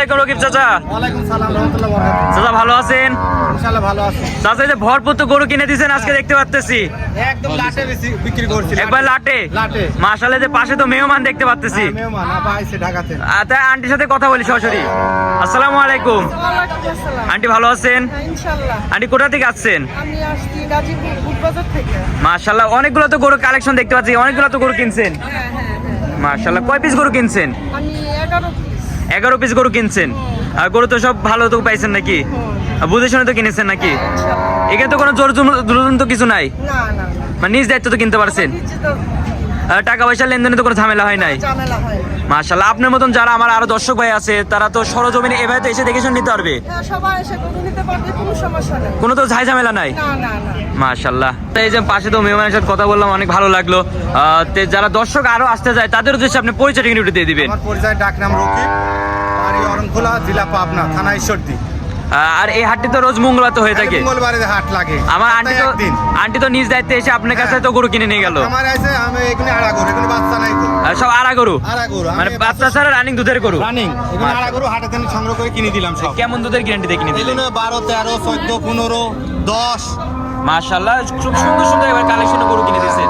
আলাইকুম রকিব চাচা। ওয়ালাইকুম সালাম রাহমাতুল্লাহি ওয়া বারাকাতুহু। চাচা ভালো আছেন? ইনশাআল্লাহ ভালো আছি। চাচা এই যে ভরপুর তো গরু কিনে দিয়েছেন আজকে দেখতে পাচ্তেছি। একদম লাটে বেশি বিক্রি করছি। একবার লাটে লাটে। মাশাআল্লাহ, যে পাশে তো মেহমান দেখতে পাচ্তেছি। মেহমান আপা আইছে ঢাকাতে। তাই আন্টির সাথে কথা বলি সরাসরি। আসসালামু আলাইকুম। ওয়ালাইকুম আসসালাম। আন্টি ভালো আছেন? হ্যাঁ, ইনশাআল্লাহ। আন্টি কোথা থেকে আসছেন? আমি আসছি গাজীপুর বুটবাজার থেকে। মাশাআল্লাহ, অনেকগুলো তো গরু কালেকশন দেখতে পাচ্ছি, অনেকগুলো তো গরু কিনছেন। হ্যাঁ হ্যাঁ হ্যাঁ। মাশাআল্লাহ, কয় পিস গরু কিনছেন? আমি 11 পিস। 11 পিস গরু কিনছেন। আর গরু তো সব ভালো তো পাইছেন নাকি? বুঝে শুনে তো কিনেছেন নাকি? ইনশাআল্লাহ। এখানে তো কোনো জোর জুলুম তো কিছু নাই, না না। মানে নিজ দায়িত্ব তো কিনতে পারছেন। নিচে তো টাকা পয়সা লেনদেনে তো কোনো ঝামেলা হয় নাই। ঝামেলা হয় না। মাশাআল্লাহ, আপনার মতন যারা আমার আরো দর্শক ভাই আছে তারা তো সরজমিনে এভাবে তো এসে দেখে শুনে নিতে পারবে, হ্যাঁ, সবাই এসে গরু নিতে পারবে, কোনো সমস্যা নেই। কোনো তো ঝাই ঝামেলা নাই। না না না। মাশাআল্লাহ, এই যে পাশে তো মেহমানের সাথে কথা বললাম, অনেক ভালো লাগলো। যারা দর্শক আরো আসতে যায় তাদের উদ্দেশ্যে আপনি পরিচয়টা একটু দিয়ে দিবেন। আমার পরিচয় ডাক নাম রকিব, বাড়ি অরণখোলা, জেলা পাবনা, থানা ঈশ্বরদী। আর এই হাটটি তো রোজ মঙ্গলবার তো হয়ে থাকে। মঙ্গলবারে হাট লাগে। আমার একদিন। আন্টি তো নিজ দায়িত্বে এসে আপনার কাছে তো গরু কিনে নিয়ে গেল। আমার আছে, আমি এখানে আড়া গরু, এখানে বাচ্চা নাই তো। সব আড়া গরু, আড়া গরু, মানে বাচ্চা ছাড়া রানিং দুধের গরু। রানিং এখানে আড়া গরু হাটে থেকে সংগ্রহ করে কিনে দিলাম সব। কেমন দুধের গ্যারান্টি দিয়ে কিনে দিলেন? এগুলো 12, 13, 14, 15, 10। মাশাআল্লাহ, খুব সুন্দর সুন্দর এবার কালেকশনে গরু কিনে দিয়েছেন।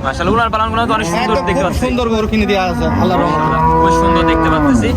মাশাআল্লাহ, উলার পালানগুলো তো অনেক সুন্দর একদম দেখতে খুব পাচ্ছি। সুন্দর গরু কিনে দেওয়া আছে আল্লাহর রহমতে। খুব সুন্দর দেখতে পাচ্ছি।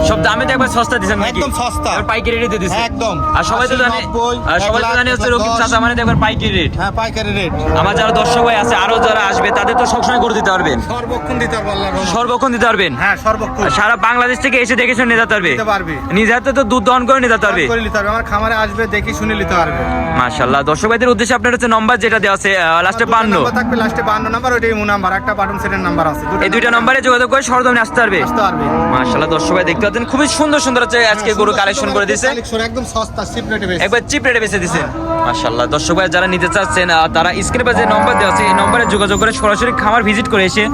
সব দামে তো একবার সস্তা দিচ্ছেন নাকি? একদম সস্তা। এবার পাইকারি রেটে দিচ্ছেন একদম। আর সবাই তো জানে, 80, 90, আর সবাই তো জানে হচ্ছে রকিব 1,00,000, চাচা মানে তো একবার পাইকারি রেট। হ্যাঁ, পাইকারি রেট। আমার যারা দর্শক ভাই আছে আরো যারা আসবে তাদের তো সবসময় গরু দিতে পারবেন, সর্বক্ষণ দিতে পারবো আল্লাহর রহমতে। সর্বক্ষণ দিতে পারবেন। হ্যাঁ, সর্বক্ষণ আর সারা বাংলাদেশ থেকে এসে দেখে শুনে নিতে পারবে, দিতে পারবে। নিজে হাতে তো দুধ দহন করে নিতে পারবে। করে নিতে পারবে। আমার খামারে আসবে, দেখে শুনে নিতে পারবে। মাশাআল্লাহ, দর্শক ভাইদের উদ্দেশ্যে আপনার হচ্ছে নম্বর যেটা দেওয়া আছে লাস্টে 52, নাম্বার থাকবে, লাস্টে 52 নাম্বার, ওইটাই মো নাম্বার, একটা বাটন সেটের নাম্বার আছে। এই দুইটা নম্বরে যোগাযোগ করে সরজমিনে আসতে পারবে। আসতে পারবে। মাশাআল্লাহ, দর্শক ভাই দেখতে পাচ্ছেন খুবই সুন্দর সুন্দর হচ্ছে আজকে গরু কালেকশন করে দিয়েছে, কালেকশন একদম সস্তা, চিপ রেটে বেশি। একবার চিপ রেটে বেঁচে দিয়েছেন। মাশাআল্লাহ, দর্শক ভাই যারা নিতে চাচ্ছেন তারা স্ক্রিনে পে যে নম্বর দেওয়া আছে এই নম্বরে যোগাযোগ করে সরাসরি খামার ভিজিট করে এসে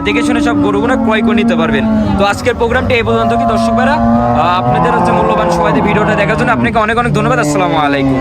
দেখে শুনে সব গরুগুলো ক্রয় করে নিতে পারবেন। তো আজকের প্রোগ্রামটি এই পর্যন্ত। কি দর্শক ভাইরা, আপনাদের হচ্ছে মূল্যবান সময় দিয়ে ভিডিওটা দেখার জন্য আপনাকে অনেক অনেক ধন্যবাদ। আসসালামু আলাইকুম।